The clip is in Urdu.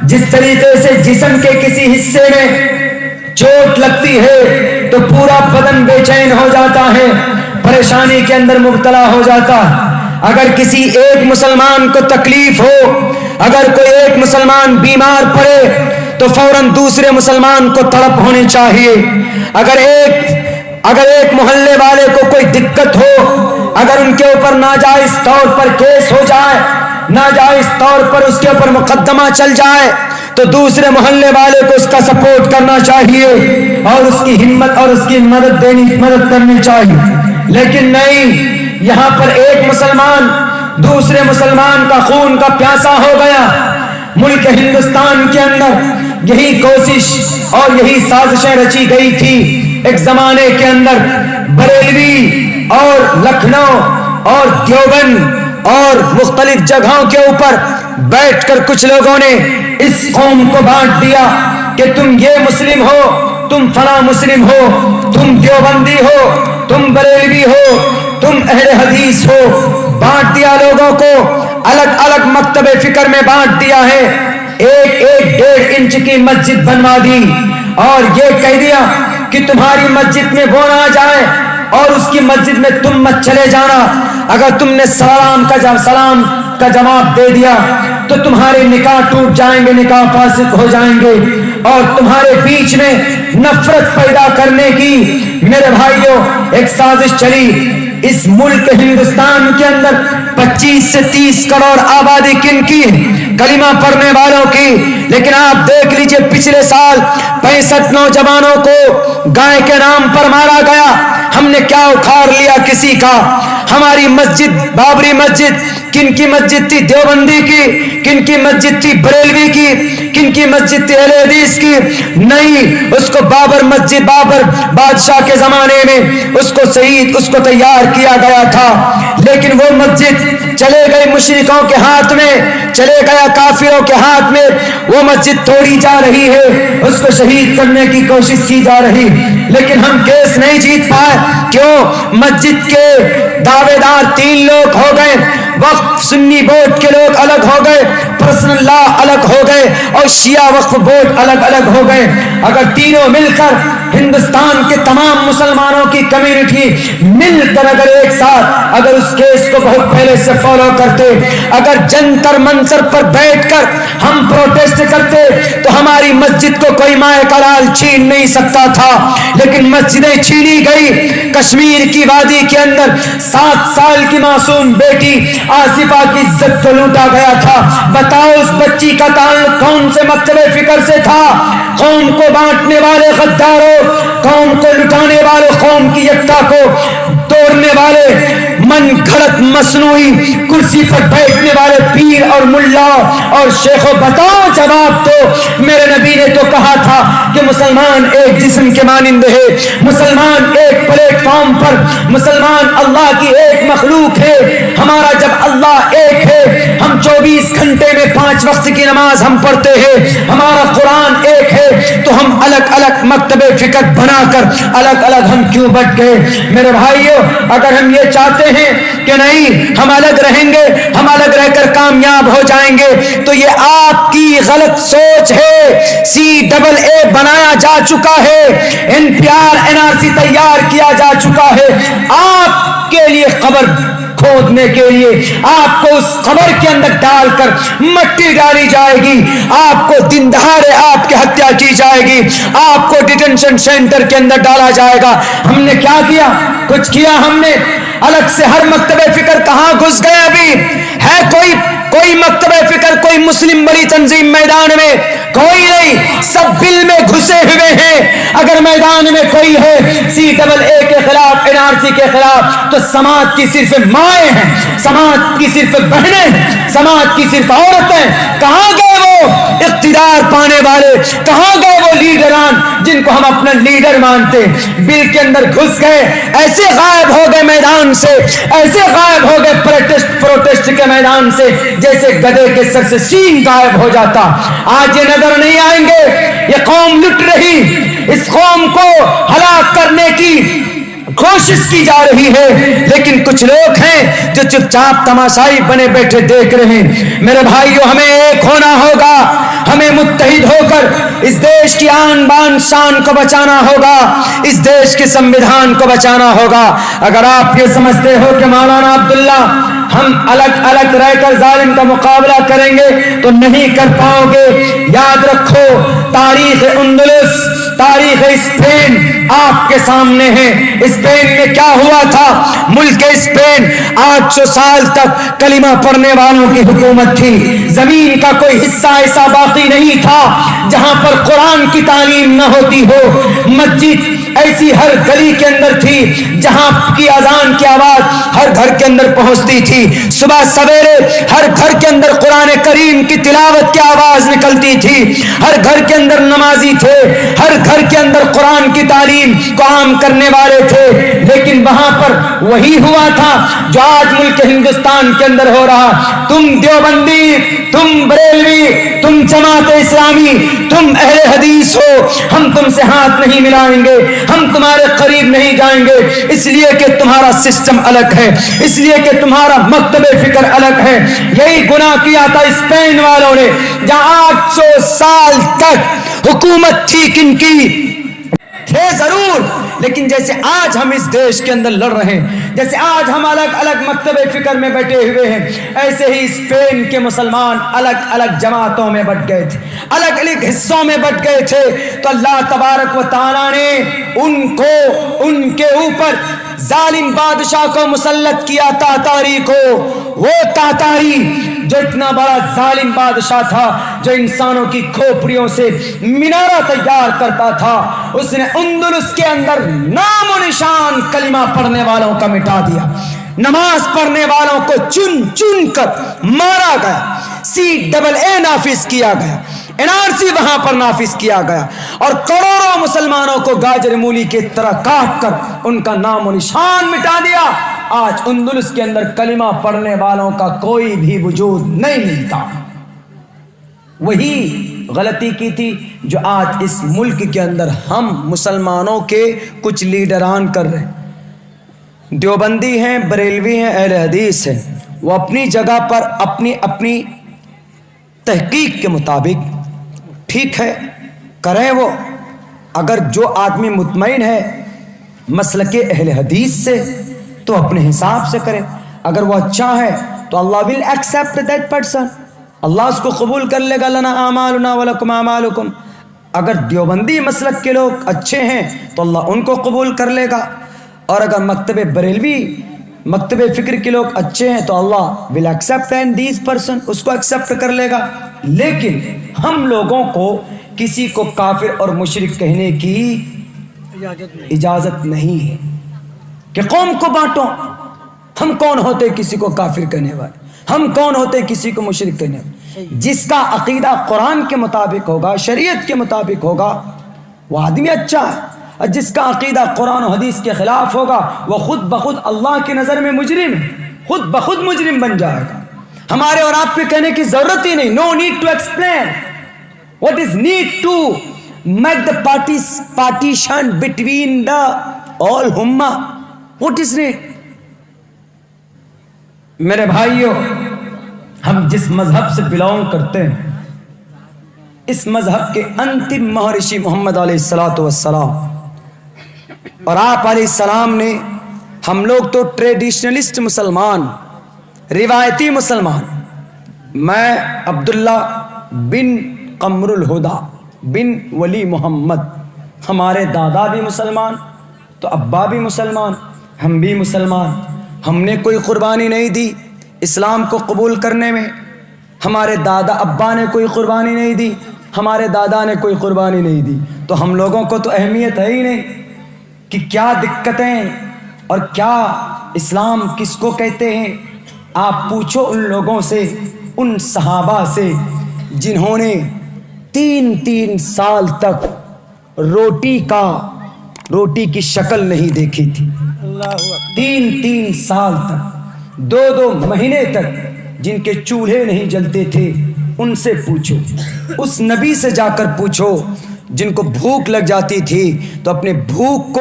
جس طریقے سے جسم کے کسی حصے میں چوٹ لگتی ہے تو پورا بدن بے چین ہو جاتا ہے، پریشانی کے اندر مبتلا ہو جاتا۔ اگر کسی ایک مسلمان کو تکلیف ہو، اگر کوئی ایک مسلمان بیمار پڑے تو فوراً دوسرے مسلمان کو تڑپ ہونی چاہیے۔ اگر ایک محلے والے کو کوئی دقت ہو، اگر ان کے اوپر ناجائز طور پر کیس ہو جائے، ناجائز طور پر اس کے اوپر مقدمہ چل جائے، تو دوسرے محلے والے کو اس کا سپورٹ کرنا چاہیے اور اس کی ہمت اور اس کی مدد کرنی چاہیے۔ لیکن نہیں، یہاں پر ایک مسلمان دوسرے مسلمان کا خون کا پیاسا ہو گیا۔ ملک ہندوستان کے اندر یہی کوشش اور یہی سازشیں رچی گئی تھی۔ ایک زمانے کے اندر بریلوی اور لکھنؤ اور دیوبند اور مختلف جگہوں کے اوپر بیٹھ کر کچھ لوگوں نے اس قوم کو بانٹ دیا کہ تم یہ مسلم ہو، تم فلاں مسلم ہو، تم دیوبندی ہو، تم بریلوی ہو، تم اہل حدیث ہو۔ بانٹ دیا لوگوں کو، الگ الگ مکتب فکر میں بانٹ دیا ہے۔ ایک 1.5 انچ کی مسجد بنوا دی اور یہ کہہ دیا کہ تمہاری مسجد میں وہ نہ جائے اور اس کی مسجد میں تم مت چلے جانا۔ اگر تم نے سلام کا جواب دے دیا تو تمہارے نکاح ٹوٹ جائیں گے، نکاح فاسق ہو جائیں گے، اور تمہارے بیچ میں نفرت پیدا کرنے کی میرے بھائیوں ایک سازش چلی۔ اس ملک ہندوستان کے اندر 25 سے 30 کروڑ آبادی کن کی ہے؟ کلمہ پڑھنے والوں کی۔ لیکن آپ دیکھ لیجئے پچھلے سال 65 نوجوانوں کو گائے کے نام پر مارا گیا۔ ہم نے کیا اکھاڑ لیا کسی کا؟ ہماری مسجد بابری مسجد کن کی مسجد تھی؟ دیوبندی کی؟ کن کی مسجد تھی؟ بریلوی کی؟ کن کی مسجد تھی؟ اہل حدیث کی؟ نہیں، اس کو بابر مسجد، بابر بادشاہ کے زمانے میں اس کو تیار کیا گیا تھا، لیکن وہ مسجد چلے گئی مشرکوں کے ہاتھ میں، چلے گیا کافروں کے ہاتھ میں۔ وہ مسجد توڑی جا رہی ہے، اس کو شہید کرنے کی کوشش کی جا رہی، لیکن ہم کیس نہیں جیت پائے۔ کیوں؟ مسجد کے دعوے دار 3 لوگ ہو گئے، وقف سنی بورڈ کے لوگ الگ ہو گئے، پرسنل لا الگ ہو گئے، اور شیعہ وقف بورڈ الگ الگ ہو گئے۔ اگر تینوں مل کر ہندوستان کے تمام مسلمانوں کی کمیونٹی مل کر اگر ایک ساتھ اگر اس کیس کو بہت پہلے سے فالو کرتے، اگر جنتر منتر پر بیٹھ کر ہم پروٹیسٹ کرتے، تو ہماری مسجد کو کوئی مائے کا لال چھین نہیں سکتا تھا۔ لیکن مسجدیں چھینی گئی۔ کشمیر کی وادی کے اندر 7 سال کی معصوم بیٹی آصفہ کی عزت کو لوٹا گیا تھا۔ بتاؤ اس بچی کا تعلق کون سے مکتب فکر سے تھا؟ قوم کو بانٹنے والے غداروں، قوم کو لٹانے والے، قوم کی یکتا کو توڑنے والے، من گھڑت مصنوعی کرسی پر بیٹھنے والے پیر اور ملا اور شیخوں، بتاؤ جواب دو۔ میرے نبی نے تو کہا تھا کہ مسلمان ایک جسم کے مانند ہے، مسلمان ایک پلیٹ فارم پر، مسلمان اللہ کی ایک مخلوق ہے۔ ہمارا جب اللہ ایک ہے، ہم 24 گھنٹے میں 5 وقت کی نماز ہم پڑھتے ہیں، ہمارا قرآن ایک ہے، تو ہم الگ الگ مکتب فکر بنا کر الگ الگ ہم کیوں بٹ گئے؟ میرے بھائیوں، اگر ہم یہ چاہتے ہیں کہ نہیں ہم الگ رہیں گے، ہم الگ رہ کر کامیاب ہو جائیں گے، تو یہ آپ کی غلط سوچ ہے۔ CAA بنایا جا چکا ہے، NPR NRC تیار کیا جا چکا ہے، آپ کے لیے قبر کھودنے کے لیے آپ کو اس قبر کے اندر ڈال کر مٹی ڈالی جائے گی، آپ کو دن دہاڑے آپ کی ہتیا کی جائے گی، آپ کو ڈیٹینشن سینٹر کے اندر ڈالا جائے گا۔ ہم نے کیا کیا؟ کچھ کیا ہم نے؟ الگ سے ہر مکتب فکر کہاں گھس گیا؟ ابھی ہے کوئی مکتب فکر، کوئی مسلم بڑی تنظیم میدان میں؟ کوئی نہیں، سب بل میں گھسے ہوئے ہیں۔ اگر میدان میں کوئی ہے CAA کے خلاف، NRC کے خلاف، تو سماج کی صرف مائیں ہیں، سماج کی صرف بہنیں ہیں، سماج کی صرف عورتیں۔ کہاں گئے وہ اقتدار پانے والے؟ کہاں گئے وہ لیڈران جن کو ہم اپنا لیڈر مانتے؟ بل کے اندر گھس گئے، ایسے غائب ہو گئے میدان سے، ایسے غائب ہو گئے پروٹیسٹ کے میدان سے جیسے گدھے کے سر سے سینگ غائب ہو جاتا۔ آج یہ نظر نہیں آئیں گے؟ یہ قوم لٹ رہی، اس قوم کو ہلاک کرنے کی کوشش کی جا رہی ہے، لیکن کچھ لوگ ہیں جو چپ چاپ تماشائی بنے بیٹھے دیکھ رہے ہیں۔ میرے بھائیوں، ہمیں ایک ہونا ہوگا، ہمیں متحد ہو کر اس دیش کی آن بان شان کو بچانا ہوگا, اس دیش کے سموِدھان کو بچانا ہوگا. اگر آپ یہ سمجھتے ہو کہ مولانا عبداللہ ہم الگ الگ رہ کر ظالم کا مقابلہ کریں گے تو نہیں کر پاؤ گے. یاد رکھو, تاریخ اندلس, تاریخ اسپین آپ کے سامنے ہے. اسپین میں کیا ہوا تھا؟ ملک اسپین 800 سال تک کلمہ پڑھنے والوں کی حکومت تھی. زمین کا کوئی حصہ ایسا باقی نہیں تھا جہاں پر قرآن کی تعلیم نہ ہوتی ہو. مسجد ایسی ہر گلی کے اندر تھی جہاں کی اذان کی آواز ہر گھر کے اندر پہنچتی تھی. صبح سویرے ہر گھر کے اندر قرآن کریم کی تلاوت کی آواز نکلتی تھی. ہر گھر کے اندر نمازی تھے, ہر گھر کے اندر قرآن کی تعلیم کو عام کرنے والے تھے. لیکن وہاں پر وہی ہوا تھا جو آج ملک ہندوستان کے اندر ہو رہا. تم دیوبندی, تم بریلوی, تم جماعت اسلامی, تم اہل حدیث ہو, ہم تم سے ہاتھ نہیں ملائیں گے, ہم تمہارے قریب نہیں جائیں گے, اس لیے کہ تمہارا سسٹم الگ ہے, اس لیے کہ تمہارا مکتب فکر الگ ہے. یہی گناہ کیا تھا اسپین والوں نے, جہاں 800 سال تک حکومت تھی. کن کی تھے ضرور, لیکن جیسے آج ہم اس دیش کے اندر لڑ رہے ہیں, جیسے آج ہم الگ الگ مکتب فکر میں بیٹھے ہوئے ہیں, ایسے ہی اسپین کے مسلمان الگ الگ جماعتوں میں بٹ گئے تھے, الگ الگ حصوں میں بٹ گئے تھے. تو اللہ تبارک و تعالیٰ نے ان کو, ان کے اوپر ظالم بادشاہ کو مسلط کیا, تاتاری کو. وہ تاتاری جو اتنا بڑا ظالم بادشاہ تھا, جو انسانوں کی کھوپڑیوں سے مینارہ تیار کرتا تھا, اس نے اندلس کے اندر نام و نشان کلمہ پڑھنے والوں کا مٹا دیا. نماز پڑھنے والوں کو چن چن کر مارا گیا, CAA نافذ کیا گیا, NRC وہاں پر نافذ کیا گیا, اور کروڑوں مسلمانوں کو گاجر مولی کی طرح کاٹ کر ان کا نام و نشان مٹا دیا. آج اندلس کے اندر کلمہ پڑھنے والوں کا کوئی بھی وجود نہیں ملتا. وہی غلطی کی تھی جو آج اس ملک کے اندر ہم مسلمانوں کے کچھ لیڈران کر رہے ہیں. دیوبندی ہیں, بریلوی ہیں, اہل حدیث ہیں, وہ اپنی جگہ پر اپنی اپنی تحقیق کے مطابق ٹھیک ہے کریں. وہ اگر جو آدمی مطمئن ہے مسلک اہل حدیث سے تو اپنے حساب سے کرے. اگر وہ اچھا ہے تو اللہ will accept that person, اللہ اس کو قبول کر لے گا. لنا اعمالنا ولکم اعمالکم. اگر دیوبندی مسلک کے لوگ اچھے ہیں تو اللہ ان کو قبول کر لے گا, اور اگر مکتب بریلوی, مکتب فکر کے لوگ اچھے ہیں تو اللہ will accept and these person, اس کو accept کر لے گا. لیکن ہم لوگوں کو کسی کو کافر اور مشرک کہنے کی اجازت نہیں ہے کہ قوم کو بانٹو. ہم کون ہوتے کسی کو کافر کہنے والے, ہم کون ہوتے کسی کو مشرک کہنے والے؟ جس کا عقیدہ قرآن کے مطابق ہوگا, شریعت کے مطابق ہوگا, وہ آدمی اچھا ہے. اور جس کا عقیدہ قرآن و حدیث کے خلاف ہوگا وہ خود بخود اللہ کی نظر میں مجرم ہے, خود بخود مجرم بن جائے گا. ہمارے اور آپ کو کہنے کی ضرورت ہی نہیں. No need to explain. What is need to make the partition between the all ummah? What is it? میرے بھائیوں, ہم جس مذہب سے بلانگ کرتے ہیں, اس مذہب کے انتم مہرشی محمد علیہ الصلوۃ والسلام اور آپ علیہ السلام نے, ہم لوگ تو ٹریڈیشنلسٹ مسلمان, روایتی مسلمان. میں عبداللہ بن قمر الہدا بن ولی محمد, ہمارے دادا بھی مسلمان تو ابا بھی مسلمان, ہم بھی مسلمان. ہم نے کوئی قربانی نہیں دی اسلام کو قبول کرنے میں. ہمارے دادا ابا نے کوئی قربانی نہیں دی, ہمارے دادا نے کوئی قربانی نہیں دی. تو ہم لوگوں کو تو اہمیت ہے ہی نہیں کہ کیا دقتیں اور کیا اسلام کس کو کہتے ہیں. آپ پوچھو ان لوگوں سے, ان صحابہ سے جنہوں نے 3 سال تک روٹی کی شکل نہیں دیکھی تھی. 3 سال تک, 2 مہینے تک جن کے چولہے نہیں جلتے تھے, ان سے پوچھو. اس نبی سے جا کر پوچھو جن کو بھوک لگ جاتی تھی تو اپنے بھوک کو